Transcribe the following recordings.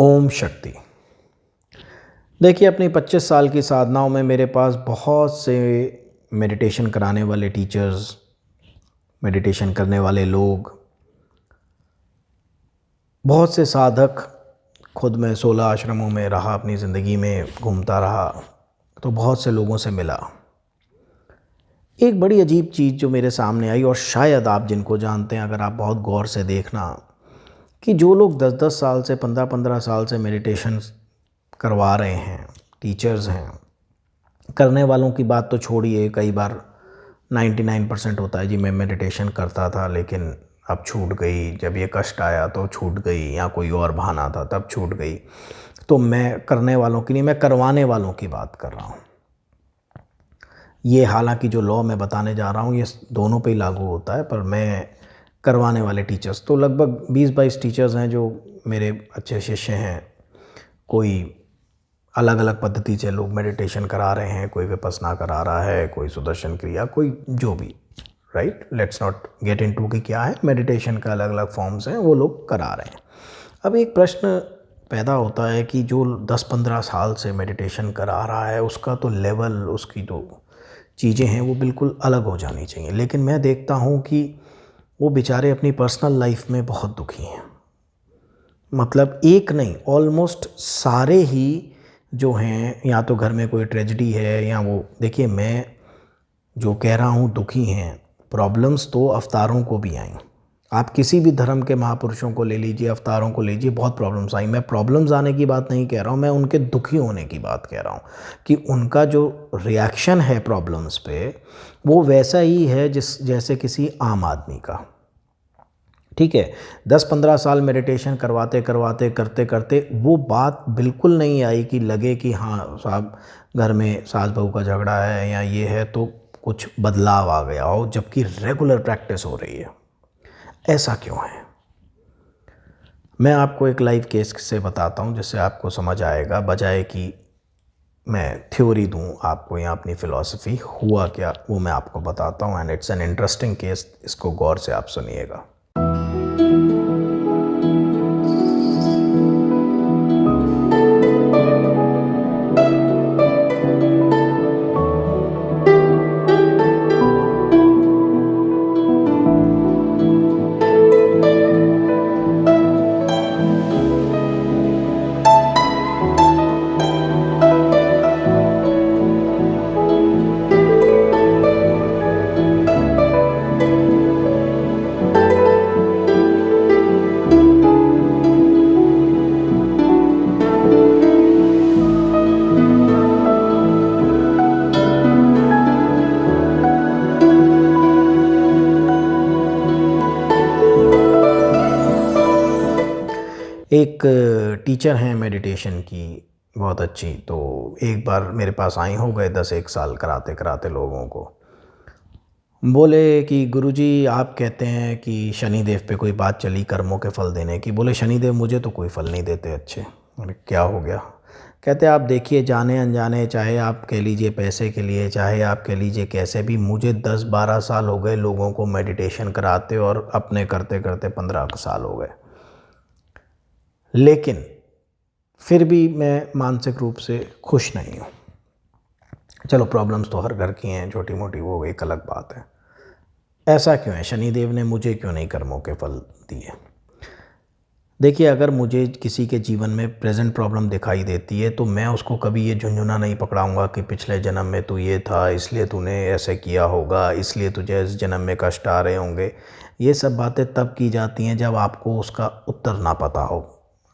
ओम शक्ति। देखिए, अपनी 25 साल की साधनाओं में मेरे पास बहुत से मेडिटेशन कराने वाले टीचर्स, मेडिटेशन करने वाले लोग, बहुत से साधक, खुद मैं 16 आश्रमों में रहा, अपनी ज़िंदगी में घूमता रहा, तो बहुत से लोगों से मिला। एक बड़ी अजीब चीज़ जो मेरे सामने आई, और शायद आप जिनको जानते हैं, अगर आप बहुत गौर से देखना, कि जो लोग 10-10 साल से, 15-15 साल से मेडिटेशन करवा रहे हैं, टीचर्स हैं, करने वालों की बात तो छोड़िए। कई बार 99% होता है जी मैं मेडिटेशन करता था लेकिन अब छूट गई, जब ये कष्ट आया तो छूट गई, या कोई और बहाना था तब छूट गई। तो मैं करने वालों की नहीं, मैं करवाने वालों की बात कर रहा हूँ। ये हालांकि जो लॉ मैं बताने जा रहा हूँ ये दोनों पे ही लागू होता है, पर मैं करवाने वाले टीचर्स तो लगभग 20-22 टीचर्स हैं जो मेरे अच्छे शिष्य हैं। कोई अलग अलग पद्धति से लोग मेडिटेशन करा रहे हैं, कोई विपस्सना करा रहा है, कोई सुदर्शन क्रिया, कोई जो भी, right. Let's not get into कि क्या है, मेडिटेशन का अलग अलग फॉर्म्स हैं, वो लोग करा रहे हैं। अब एक प्रश्न पैदा होता है कि जो 10-15 साल से मेडिटेशन करा रहा है उसका तो लेवल, उसकी जो चीज़ें हैं वो बिल्कुल अलग हो जानी चाहिए, लेकिन मैं देखता हूँ कि वो बेचारे अपनी पर्सनल लाइफ में बहुत दुखी हैं। मतलब एक नहीं, ऑलमोस्ट सारे ही जो हैं, या तो घर में कोई ट्रेजेडी है, या वो, देखिए मैं जो कह रहा हूँ दुखी हैं, प्रॉब्लम्स तो अवतारों को भी आई। आप किसी भी धर्म के महापुरुषों को ले लीजिए, अवतारों को लीजिए, बहुत प्रॉब्लम्स आई। मैं प्रॉब्लम्स आने की बात नहीं कह रहा हूँ, मैं उनके दुखी होने की बात कह रहा हूँ कि उनका जो रिएक्शन है प्रॉब्लम्स पे वो वैसा ही है जैसे किसी आम आदमी का। ठीक है, 10-15 साल मेडिटेशन करवाते करवाते, करते करते वो बात बिल्कुल नहीं आई कि लगे कि हाँ साहब घर में सास बहू का झगड़ा है या ये है तो कुछ बदलाव आ गया हो, जबकि रेगुलर प्रैक्टिस हो रही है। ऐसा क्यों है? मैं आपको एक लाइव केस से बताता हूँ जिससे आपको समझ आएगा, बजाय कि मैं थ्योरी दूँ आपको या अपनी फ़िलॉसफी। हुआ क्या वो मैं आपको बताता हूँ, and it's an interesting case. इसको गौर से आप सुनिएगा। एक टीचर हैं मेडिटेशन की, बहुत अच्छी, तो एक बार मेरे पास आई, हो गए 10-1 साल कराते कराते लोगों को। बोले कि गुरुजी आप कहते हैं कि शनिदेव पे कोई बात चली कर्मों के फल देने की। बोले शनिदेव मुझे तो कोई फल नहीं देते अच्छे। बोले क्या हो गया? कहते आप देखिए, जाने अनजाने, चाहे आप कह लीजिए पैसे के लिए, चाहे आप कह लीजिए कैसे भी, मुझे 10-12 साल हो गए लोगों को मेडिटेशन कराते, और अपने करते करते 15 साल हो गए, लेकिन फिर भी मैं मानसिक रूप से खुश नहीं हूँ। चलो प्रॉब्लम्स तो हर घर की हैं, छोटी मोटी, वो एक अलग बात है। ऐसा क्यों है? शनिदेव ने मुझे क्यों नहीं कर्मों के फल दिए? देखिए, अगर मुझे किसी के जीवन में प्रेजेंट प्रॉब्लम दिखाई देती है तो मैं उसको कभी ये झुंझुना नहीं पकड़ाऊंगा कि पिछले जन्म में तू ये था इसलिए तूने ऐसे किया होगा, इसलिए तुझे इस जन्म में कष्ट आ रहे होंगे। ये सब बातें तब की जाती हैं जब आपको उसका उत्तर ना पता हो,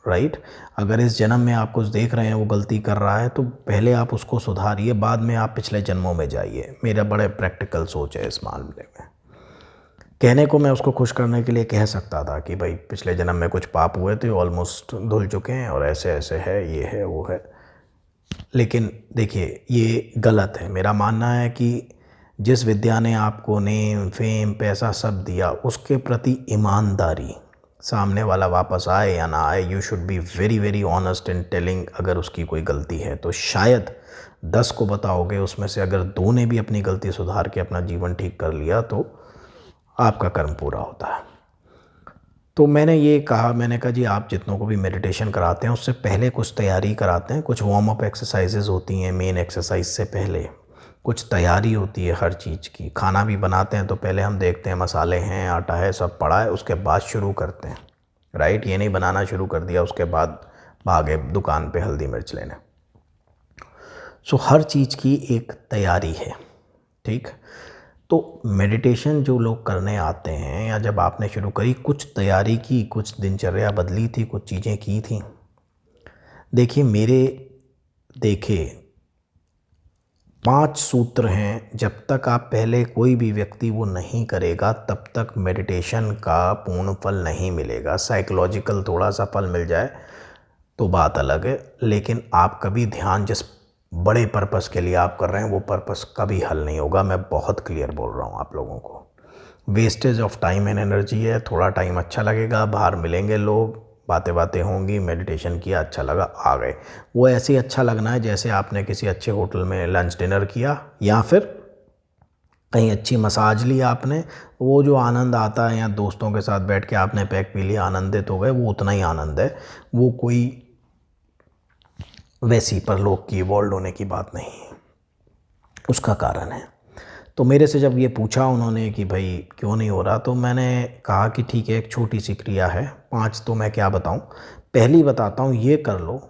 राइट। अगर इस जन्म में आप कुछ देख रहे हैं वो गलती कर रहा है तो पहले आप उसको सुधारिए, बाद में आप पिछले जन्मों में जाइए। मेरा बड़े प्रैक्टिकल सोच है इस मामले में। कहने को मैं उसको खुश करने के लिए कह सकता था कि भाई पिछले जन्म में कुछ पाप हुए थे, ऑलमोस्ट धुल चुके हैं, और ऐसे ऐसे है, ये है, वो है। लेकिन देखिए ये गलत है। मेरा मानना है कि जिस विद्या ने आपको नेम, फेम, पैसा सब दिया, उसके प्रति ईमानदारी, सामने वाला वापस आए या ना आए, you should be very very honest in telling. अगर उसकी कोई गलती है तो शायद 10 को बताओगे, उसमें से अगर 2 ने भी अपनी गलती सुधार के अपना जीवन ठीक कर लिया तो आपका कर्म पूरा होता है। तो मैंने ये कहा, मैंने कहा जी आप जितनों को भी मेडिटेशन कराते हैं उससे पहले कुछ तैयारी कराते हैं, कुछ वार्म अप एक्सरसाइजेज होती हैं मेन एक्सरसाइज से पहले, कुछ तैयारी होती है हर चीज़ की। खाना भी बनाते हैं तो पहले हम देखते हैं मसाले हैं, आटा है, सब पड़ा है, उसके बाद शुरू करते हैं, राइट। ये नहीं बनाना शुरू कर दिया उसके बाद भागे दुकान पे हल्दी मिर्च लेने। सो हर चीज़ की एक तैयारी है, ठीक। तो मेडिटेशन जो लोग करने आते हैं या जब आपने शुरू करी, कुछ तैयारी की, कुछ दिनचर्या बदली थी, कुछ चीज़ें की थी। देखिए मेरे देखे 5 सूत्र हैं, जब तक आप पहले कोई भी व्यक्ति वो नहीं करेगा तब तक मेडिटेशन का पूर्ण फल नहीं मिलेगा। साइकोलॉजिकल थोड़ा सा फल मिल जाए तो बात अलग है, लेकिन आप कभी ध्यान जिस बड़े पर्पस के लिए आप कर रहे हैं वो पर्पस कभी हल नहीं होगा। मैं बहुत क्लियर बोल रहा हूँ आप लोगों को। Wastage of time and energy है। थोड़ा टाइम अच्छा लगेगा, बाहर मिलेंगे लोग, बातें बातें होंगी, मेडिटेशन किया, अच्छा लगा, आ गए। वो ऐसे ही अच्छा लगना है जैसे आपने किसी अच्छे होटल में लंच डिनर किया या फिर कहीं अच्छी मसाज ली आपने, वो जो आनंद आता है, या दोस्तों के साथ बैठ के आपने पैक पी लिया, आनंदित हो गए, वो उतना ही आनंद है। वो कोई वैसी परलोक की इवॉल्व होने की बात नहीं है, उसका कारण है। तो मेरे से जब ये पूछा उन्होंने कि भाई क्यों नहीं हो रहा, तो मैंने कहा कि ठीक है, एक छोटी सी क्रिया है, 5 तो मैं क्या बताऊं। पहली बताता हूं, ये कर लो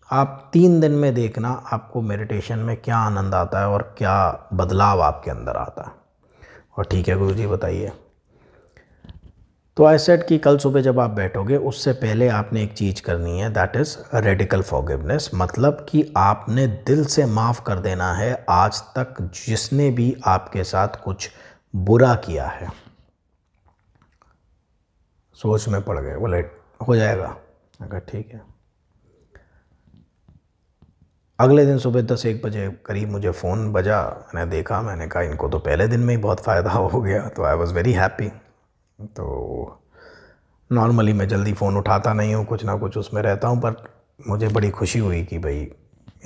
आप, 3 दिन में देखना आपको मेडिटेशन में क्या आनंद आता है और क्या बदलाव आपके अंदर आता है। और ठीक है गुरुजी बताइए। तो आई सेड कि कल सुबह जब आप बैठोगे उससे पहले आपने एक चीज़ करनी है, दैट इज़ रेडिकल फॉरगिवनेस। मतलब कि आपने दिल से माफ़ कर देना है आज तक जिसने भी आपके साथ कुछ बुरा किया है। सोच में पड़ गए, बोले हो जाएगा, अगर ठीक है। अगले दिन सुबह 10-1 बजे करीब मुझे फ़ोन बजा, मैंने देखा, मैंने कहा इनको तो पहले दिन में ही बहुत फ़ायदा हो गया। तो आई वॉज़ वेरी हैप्पी। तो नॉर्मली मैं जल्दी फ़ोन उठाता नहीं हूँ, कुछ ना कुछ उसमें रहता हूँ, पर मुझे बड़ी खुशी हुई कि भाई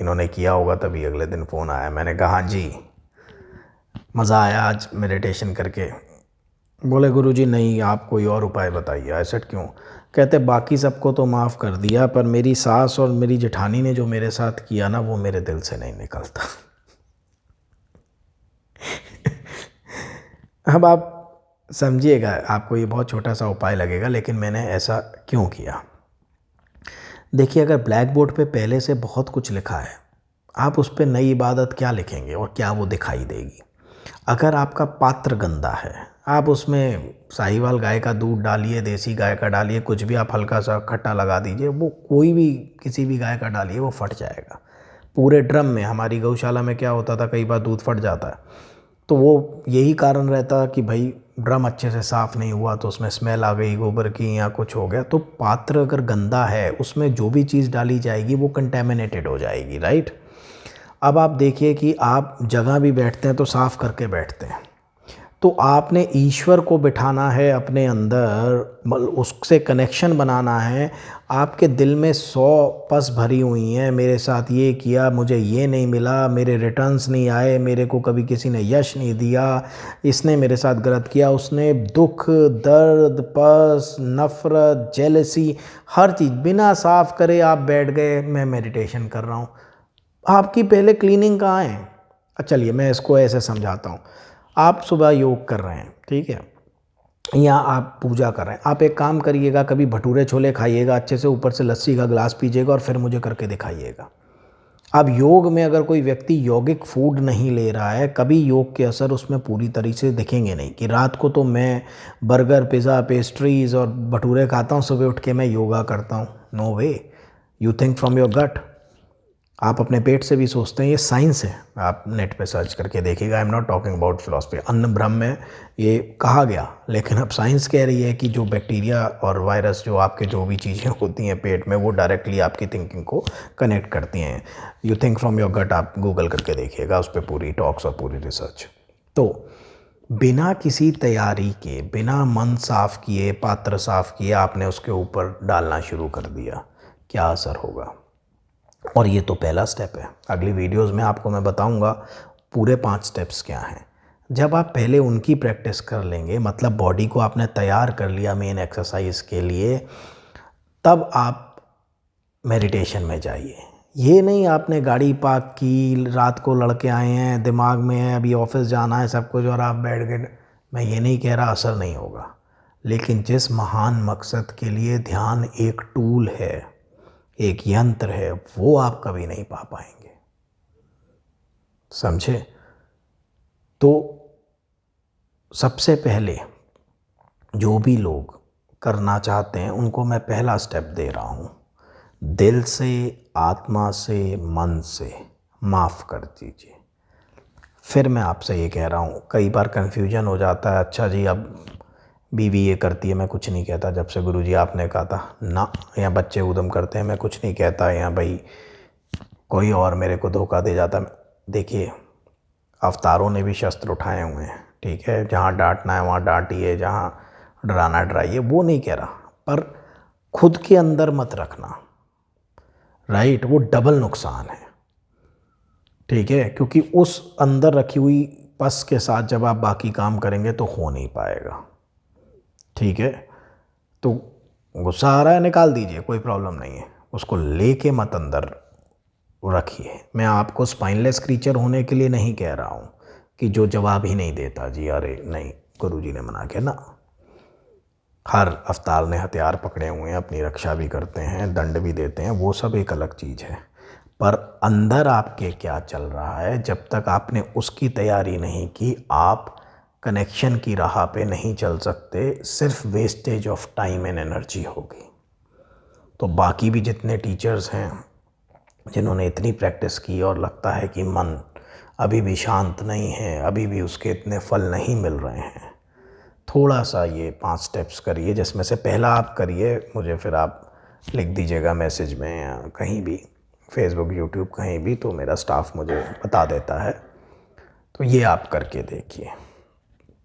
इन्होंने किया होगा तभी अगले दिन फ़ोन आया। मैंने कहा हाँ जी, मज़ा आया आज मेडिटेशन करके। बोले गुरुजी नहीं, आप कोई और उपाय बताइए। ऐसा क्यों? कहते बाकी सबको तो माफ़ कर दिया, पर मेरी सास और मेरी जेठानी ने जो मेरे साथ किया ना, वो मेरे दिल से नहीं निकलता। अब आप समझिएगा, आपको ये बहुत छोटा सा उपाय लगेगा, लेकिन मैंने ऐसा क्यों किया। देखिए अगर ब्लैक बोर्ड पे पहले से बहुत कुछ लिखा है, आप उस पर नई इबादत क्या लिखेंगे और क्या वो दिखाई देगी। अगर आपका पात्र गंदा है, आप उसमें साहिवाल गाय का दूध डालिए, देसी गाय का डालिए, कुछ भी आप हल्का सा खट्टा लगा दीजिए, वो कोई भी किसी भी गाय का डालिए, वो फट जाएगा। पूरे ड्रम में, हमारी गौशाला में क्या होता था, कई बार दूध फट जाता है, तो वो यही कारण रहता कि भाई ड्रम अच्छे से साफ़ नहीं हुआ, तो उसमें स्मेल आ गई गोबर की या कुछ हो गया। तो पात्र अगर गंदा है, उसमें जो भी चीज़ डाली जाएगी वो कंटेमिनेटेड हो जाएगी, राइट। अब आप देखिए कि आप जगह भी बैठते हैं तो साफ़ करके बैठते हैं, तो आपने ईश्वर को बिठाना है अपने अंदर, उससे कनेक्शन बनाना है। आपके दिल में 100 पस भरी हुई हैं, मेरे साथ ये किया, मुझे ये नहीं मिला, मेरे रिटर्न्स नहीं आए, मेरे को कभी किसी ने यश नहीं दिया, इसने मेरे साथ गलत किया, उसने, दुख, दर्द, पस, नफ़रत, जेलसी, हर चीज़ बिना साफ़ करे आप बैठ गए, मैं मेडिटेशन कर रहा हूँ। आपकी पहले क्लीनिंग कहाँ है? चलिए मैं इसको ऐसे समझाता हूँ। आप सुबह योग कर रहे हैं, ठीक है, या आप पूजा कर रहे हैं, आप एक काम करिएगा, कभी भटूरे छोले खाइएगा अच्छे से, ऊपर से लस्सी का गिलास पीजिएगा और फिर मुझे करके दिखाइएगा। अब योग में अगर कोई व्यक्ति यौगिक फूड नहीं ले रहा है, कभी योग के असर उसमें पूरी तरीके से दिखेंगे नहीं। कि रात को तो मैं बर्गर, पिज़्ज़ा, पेस्ट्रीज़ और भटूरे खाता हूँ, सुबह उठ के मैं योगा करता हूँ। No way, you think from your gut. आप अपने पेट से भी सोचते हैं, ये साइंस है, आप नेट पे सर्च करके देखिएगा। I am not talking about philosophy. अन्न ब्रह्म में ये कहा गया, लेकिन अब साइंस कह रही है कि जो बैक्टीरिया और वायरस, जो आपके जो भी चीज़ें होती हैं पेट में, वो डायरेक्टली आपकी थिंकिंग को कनेक्ट करती हैं। You think from your gut, आप गूगल करके देखिएगा, उस पर पूरी टॉक्स और पूरी रिसर्च। तो बिना किसी तैयारी के, बिना मन साफ़ किए, पात्र साफ़ किए, आपने उसके ऊपर डालना शुरू कर दिया, क्या असर होगा। और ये तो पहला स्टेप है। अगली वीडियोस में आपको मैं बताऊंगा पूरे 5 स्टेप्स क्या हैं। जब आप पहले उनकी प्रैक्टिस कर लेंगे, मतलब बॉडी को आपने तैयार कर लिया मेन एक्सरसाइज के लिए, तब आप मेडिटेशन में जाइए। ये नहीं आपने गाड़ी पार्क की, रात को लड़के आए हैं, दिमाग में है अभी ऑफिस जाना है सब कुछ, और आप बैठ गए। मैं ये नहीं कह रहा असर नहीं होगा, लेकिन जिस महान मकसद के लिए ध्यान एक टूल है, एक यंत्र है, वो आप कभी नहीं पा पाएंगे। समझे? तो सबसे पहले जो भी लोग करना चाहते हैं उनको मैं पहला स्टेप दे रहा हूँ, दिल से, आत्मा से, मन से माफ़ कर दीजिए। फिर मैं आपसे ये कह रहा हूँ, कई बार कन्फ्यूजन हो जाता है, अच्छा जी अब बीवी ये करती है मैं कुछ नहीं कहता, जब से गुरुजी आपने कहा था ना, या बच्चे उधम करते हैं मैं कुछ नहीं कहता, या भाई कोई और मेरे को धोखा दे जाता। देखिए, अवतारों ने भी शस्त्र उठाए हुए हैं, ठीक है, जहाँ डांटना है वहाँ डांटिए, जहाँ डराना डराइए, वो नहीं कह रहा, पर खुद के अंदर मत रखना, राइट, वो डबल नुकसान है, ठीक है, क्योंकि उस अंदर रखी हुई पस के साथ जब आप बाकी काम करेंगे तो हो नहीं पाएगा, ठीक है। तो गुस्सा आ रहा है निकाल दीजिए, कोई प्रॉब्लम नहीं है, उसको लेके मत अंदर रखिए। मैं आपको स्पाइनलेस क्रीचर होने के लिए नहीं कह रहा हूँ कि जो जवाब ही नहीं देता जी, अरे नहीं गुरुजी ने मना किया ना। हर अवतार ने हथियार पकड़े हुए हैं, अपनी रक्षा भी करते हैं, दंड भी देते हैं, वो सब एक अलग चीज़ है, पर अंदर आपके क्या चल रहा है, जब तक आपने उसकी तैयारी नहीं की, आप कनेक्शन की राह पे नहीं चल सकते, सिर्फ wastage of time and energy होगी। तो बाकी भी जितने टीचर्स हैं जिन्होंने इतनी प्रैक्टिस की और लगता है कि मन अभी भी शांत नहीं है, अभी भी उसके इतने फल नहीं मिल रहे हैं, थोड़ा सा ये 5 स्टेप्स करिए, जिसमें से पहला आप करिए, मुझे फिर आप लिख दीजिएगा मैसेज में या कहीं भी, फेसबुक, यूट्यूब, कहीं भी, तो मेरा स्टाफ मुझे बता देता है। तो ये आप करके देखिए।